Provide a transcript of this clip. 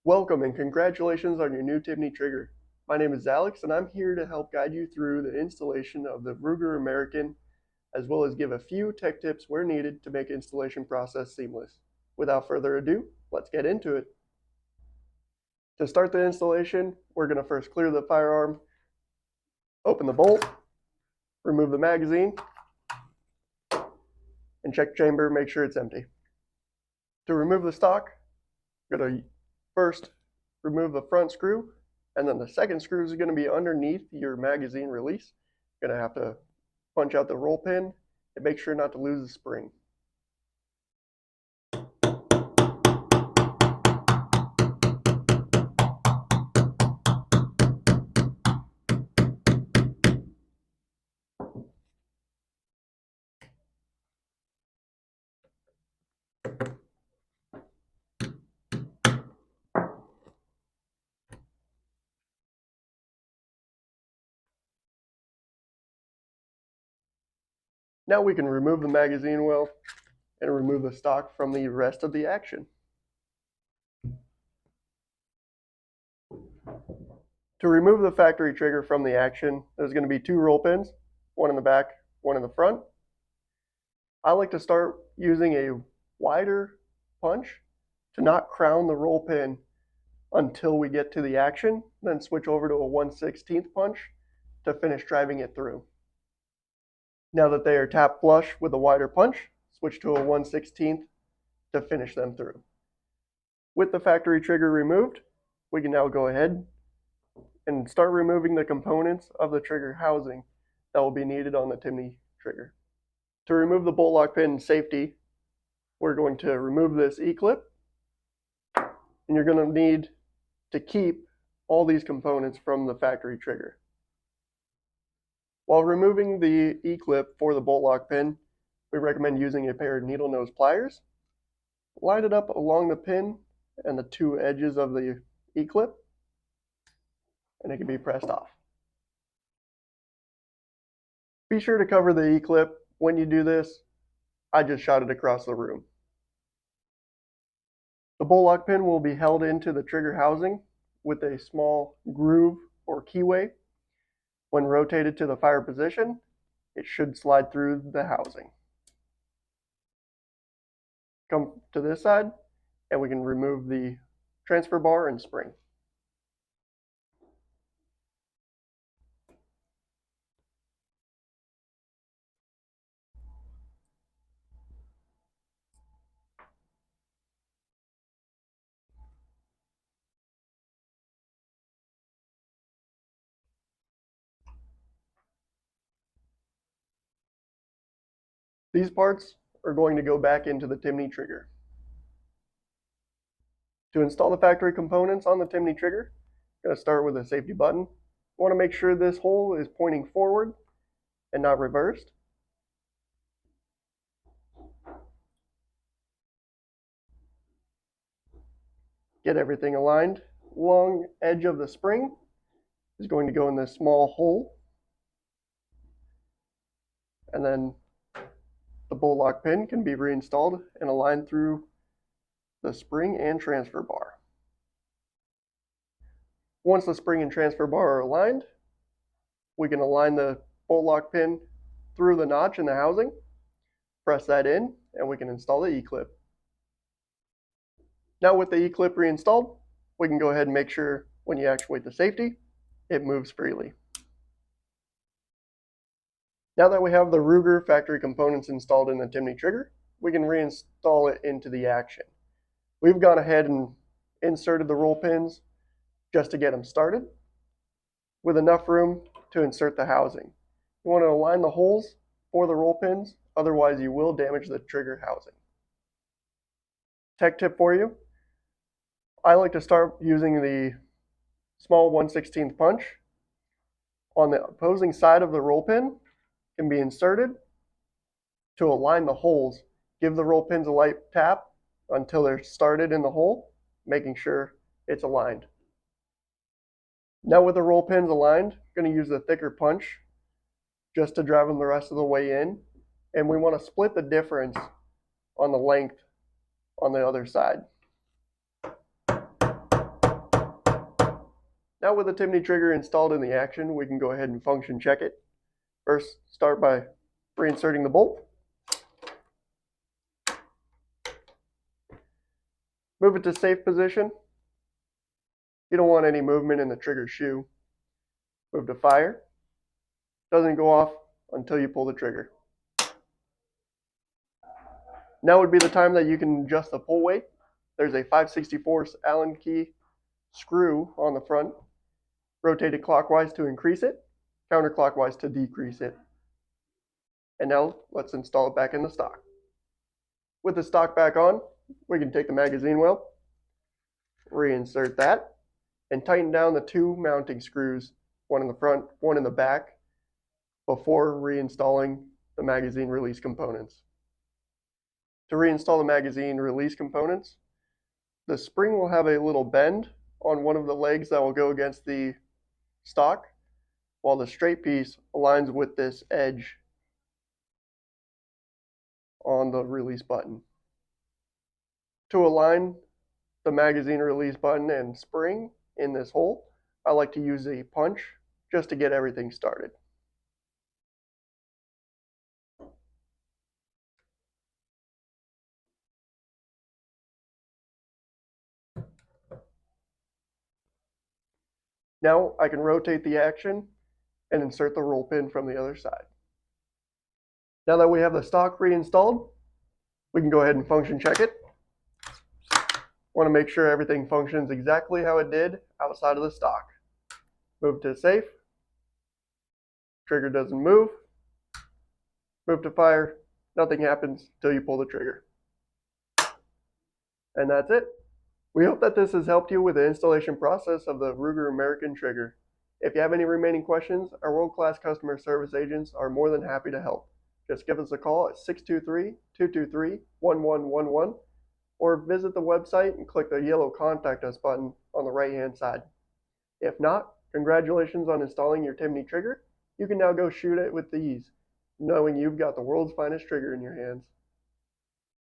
Welcome and congratulations on your new Tibney trigger. My name is Alex and I'm here to help guide you through the installation of the Ruger American, as well as give a few tech tips where needed to make the installation process seamless. Without further ado, let's get into it. To start the installation, we're going to first clear the firearm, open the bolt, remove the magazine, and check chamber, make sure it's empty. To remove the stock, we're going to first remove the front screw, and then the second screw is going to be underneath your magazine release. You're going to have to punch out the roll pin and make sure not to lose the spring. Now we can remove the magazine well and remove the stock from the rest of the action. To remove the factory trigger from the action, there's going to be two roll pins, one in the back, one in the front. I like to start using a wider punch to not crown the roll pin until we get to the action, then switch over to a 1/16 punch to finish driving it through. Now that they are tapped flush with a wider punch, switch to a 1/16 to finish them through. With the factory trigger removed, we can now go ahead and start removing the components of the trigger housing that will be needed on the Tibney trigger. To remove the bolt lock pin safety, we're going to remove this E-clip, and you're going to need to keep all these components from the factory trigger. While removing the E-clip for the bolt lock pin, we recommend using a pair of needle nose pliers. Line it up along the pin and the two edges of the E-clip, and it can be pressed off. Be sure to cover the E-clip when you do this. I just shot it across the room. The bolt lock pin will be held into the trigger housing with a small groove or keyway. When rotated to the fire position, it should slide through the housing. Come to this side, and we can remove the transfer bar and spring. These parts are going to go back into the Tibney trigger. To install the factory components on the Tibney trigger, I'm going to start with a safety button. I want to make sure this hole is pointing forward and not reversed. Get everything aligned. Long edge of the spring is going to go in this small hole. And then the bolt lock pin can be reinstalled and aligned through the spring and transfer bar. Once the spring and transfer bar are aligned, we can align the bolt lock pin through the notch in the housing, press that in, and we can install the E-clip. Now with the E-clip reinstalled, we can go ahead and make sure when you actuate the safety, it moves freely. Now that we have the Ruger factory components installed in the Tibney trigger, we can reinstall it into the action. We've gone ahead and inserted the roll pins just to get them started, with enough room to insert the housing. You want to align the holes for the roll pins, otherwise you will damage the trigger housing. Tech tip for you, I like to start using the small 1/16 punch. On the opposing side of the roll pin can be inserted to align the holes. Give the roll pins a light tap until they're started in the hole, making sure it's aligned. Now with the roll pins aligned, I'm going to use the thicker punch just to drive them the rest of the way in, and we want to split the difference on the length on the other side. Now with the Timney trigger installed in the action, we can go ahead and function check it. First, start by reinserting the bolt. Move it to safe position. You don't want any movement in the trigger shoe. Move to fire. Doesn't go off until you pull the trigger. Now would be the time that you can adjust the pull weight. There's a 5/64 Allen key screw on the front. Rotate it clockwise to increase it, counterclockwise to decrease it. And now let's install it back in the stock. With the stock back on, we can take the magazine well, reinsert that, and tighten down the two mounting screws, one in the front, one in the back, before reinstalling the magazine release components. To reinstall the magazine release components, the spring will have a little bend on one of the legs that will go against the stock, while the straight piece aligns with this edge on the release button. To align the magazine release button and spring in this hole, I like to use a punch just to get everything started. Now I can rotate the action and insert the roll pin from the other side. Now that we have the stock reinstalled, we can go ahead and function check it. Want to make sure everything functions exactly how it did outside of the stock. Move to safe. Trigger doesn't move. Move to fire. Nothing happens until you pull the trigger. And that's it. We hope that this has helped you with the installation process of the Ruger American trigger. If you have any remaining questions, our world-class customer service agents are more than happy to help. Just give us a call at 623-223-1111 or visit the website and click the yellow Contact Us button on the right-hand side. If not, congratulations on installing your Timney trigger. You can now go shoot it with ease, knowing you've got the world's finest trigger in your hands.